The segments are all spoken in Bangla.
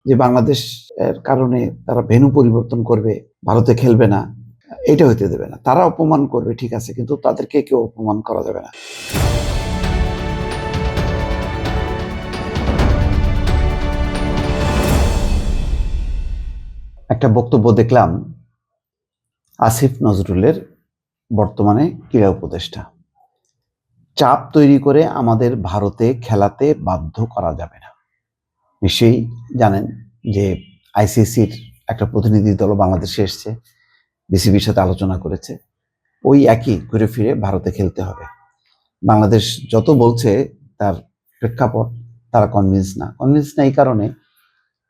যে বাংলাদেশ এর কারণে তারা ভেন্যু পরিবর্তন করবে, ভারতে খেলবে না, এটা হইতে দেবে না। তারা অপমান করবে ঠিক আছে, কিন্তু তাদেরকে কেউ অপমান করা যাবে না। একটা বক্তব্য দেখলাম আসিফ নজরুলের, বর্তমানে ক্রীড়া উপদেষ্টা। চাপ তৈরি করে আমাদের ভারতে খেলাতে বাধ্য করা যাবে না। নিশ্চয়ই জানেন যে আইসিসির একটা প্রতিনিধি দল বাংলাদেশে এসছে, বিসিবির সাথে আলোচনা করেছে। ওই একই ঘুরে ফিরে ভারতে খেলতে হবে। বাংলাদেশ যত বলছে তার প্রেক্ষাপট, তারা কনভিন্স না এই কারণে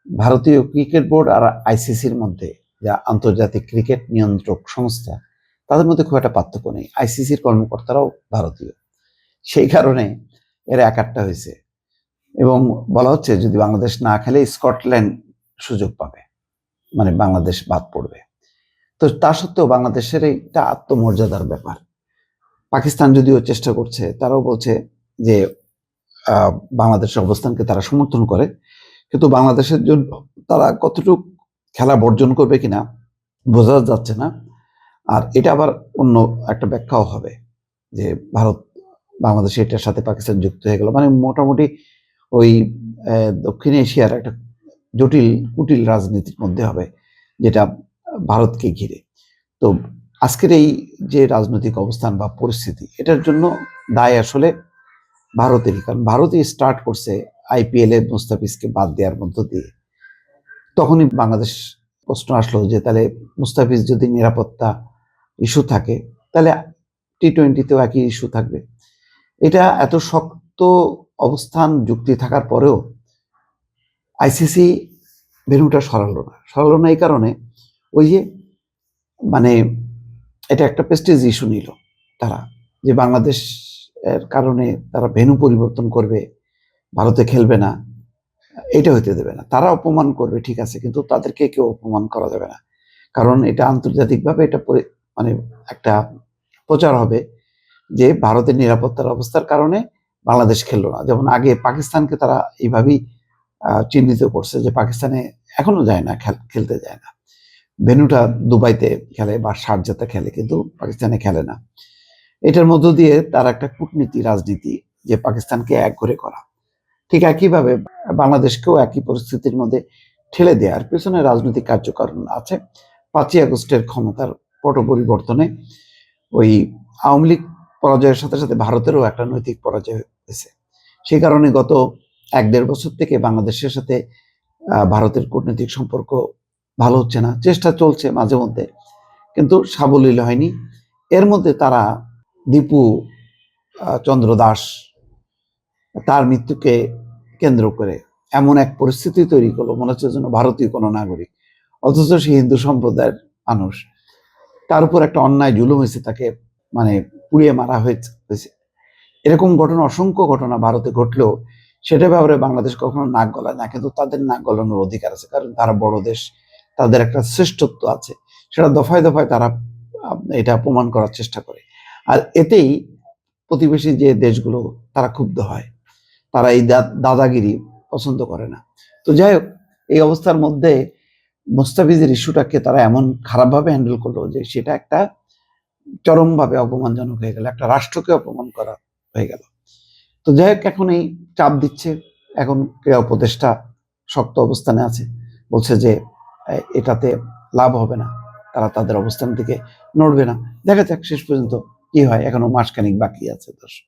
ভারতীয় ক্রিকেট বোর্ড আর আইসিসির মধ্যে, যা আন্তর্জাতিক ক্রিকেট নিয়ন্ত্রক সংস্থা, তাদের মধ্যে খুব একটা পার্থক্য নেই। আইসিসির কর্মকর্তারাও ভারতীয়, সেই কারণে এরা একাট্টা হয়েছে এবং বলা হচ্ছে যদি বাংলাদেশ না খেলে স্কটল্যান্ড সুযোগ পাবে, মানে বাংলাদেশ বাদ পড়বে। তো তা সত্ত্বেও বাংলাদেশের এইটা আত্মমর্যাদার ব্যাপার। পাকিস্তান যদিও চেষ্টা করছে, তারাও বলছে যে বাংলাদেশের অবস্থানকে তারা সমর্থন করে, কিন্তু বাংলাদেশের জন্য তারা কতটুকু খেলা বর্জন করবে কিনা বোঝা যাচ্ছে না। আর এটা আবার অন্য একটা ব্যাখ্যাও হবে যে ভারত বাংলাদেশ এটার সাথে পাকিস্তান যুক্ত হয়ে গেল, মানে মোটামুটি ওই দক্ষিণ এশিয়ার একটা জটিল কুটিল রাজনীতির মধ্যে হবে, যেটা ভারতকে ঘিরে। তো আজকের এই যে রাজনৈতিক অবস্থান বা পরিস্থিতি, এটার জন্য দায় আসলে ভারতেরই, কারণ ভারতই স্টার্ট করছে আইপিএল এ মুস্তাফিজকে বাদ দেওয়ার মধ্য দিয়ে। তখনই বাংলাদেশ প্রশ্ন আসলো যে তাহলে মুস্তাফিজ যদি নিরাপত্তা ইস্যু থাকে, তাহলে টি-20তেও একই ইস্যু থাকবে। এটা এত শক্ত অবস্থান যুক্তি থাকার পরেও আইসিসি ভেন্যুটা সরালো না এই কারণে, ওই যে মানে এটা একটা প্রেস্টিজ ইস্যু নিল তারা, যে বাংলাদেশ এর কারণে তারা ভেন্যু পরিবর্তন করবে, ভারতে খেলবে না, এটা হইতে দেবে না। তারা অপমান করবে ঠিক আছে, কিন্তু তাদেরকে কেউ অপমান করা যাবে না। কারণ এটা আন্তর্জাতিকভাবে এটা মানে একটা প্রচার হবে যে ভারতের নিরাপত্তার অবস্থার কারণে বাংলাদেশ খেললো না। যেমন আগে পাকিস্তানকে তারা এইভাবেই চিহ্নিত করছে যে পাকিস্তানে এখনো যায় না, খেলতে যায় না। ভেন্যুটা দুবাইতে খেলে বা শারজাতে খেলে, কিন্তু পাকিস্তানে খেলে না। এটার মধ্য দিয়ে তার একটা কূটনীতি রাজনীতি, যে পাকিস্তানকে এক করে করা। ঠিক একইভাবে বাংলাদেশকেও একই পরিস্থিতির মধ্যে ঠেলে দেওয়ার পেছনে রাজনৈতিক কার্যকারণ আছে। 5ই আগস্টের ক্ষমতার পট পরিবর্তনে ওই আওয়ামী লীগ পরাজয়ের সাথে সাথে ভারতেরও একটা নৈতিক পরাজয় হয়েছে। সেই কারণে গত 1-1.5 বছর থেকে বাংলাদেশের সাথে ভারতের কূটনৈতিক সম্পর্ক ভালো হচ্ছে না। চেষ্টা চলছে মাঝে মধ্যে, কিন্তু সাবলীল হয়নি। এর মধ্যে তারা দীপু চন্দ্র দাস, তার মৃত্যুকে কেন্দ্র করে এমন এক পরিস্থিতি তৈরি করলো, মনে হচ্ছে যেন ভারতীয় কোনো নাগরিক, অথচ সে হিন্দু সম্প্রদায়ের মানুষ। তার উপর একটা অন্যায় জুলুম হয়েছে, তাকে মানে পুড়িয়ে মারা হয়েছে। এরকম ঘটনা, অসংখ্য ঘটনা ভারতে ঘটলেও সেটা ব্যাপারে বাংলাদেশ কখনো নাক গলায় না, কিন্তু তাদের নাক গলানোর অধিকার আছে, কারণ তারা বড় দেশ, তাদের একটা শ্রেষ্ঠত্ব আছে, সেটা দফায় দফায় তারা এটা প্রমাণ করার চেষ্টা করে। আর এতেই প্রতিবেশী যে দেশগুলো তারা ক্ষুব্ধ হয়, তারা এই দাদাগিরি পছন্দ করে না। তো যাই হোক, এই অবস্থার মধ্যে মুস্তাফিজের ইস্যুটাকে তারা এমন খারাপভাবে হ্যান্ডেল করলো যে সেটা একটা চরমভাবে অপমানজনক হয়ে গেল, একটা রাষ্ট্রকে অপমান করা হয়ে গেল। তো যাই হোক, এখন এই চাপ দিচ্ছে, এখন ক্রীড়া উপদেষ্টা শক্ত অবস্থানে আছে, বলছে যে এটাতে লাভ হবে না, তারা তাদের অবস্থান থেকে নড়বে না। দেখা যাক শেষ পর্যন্ত কি হয়, এখনো মাসখানিক বাকি আছে। দর্শক।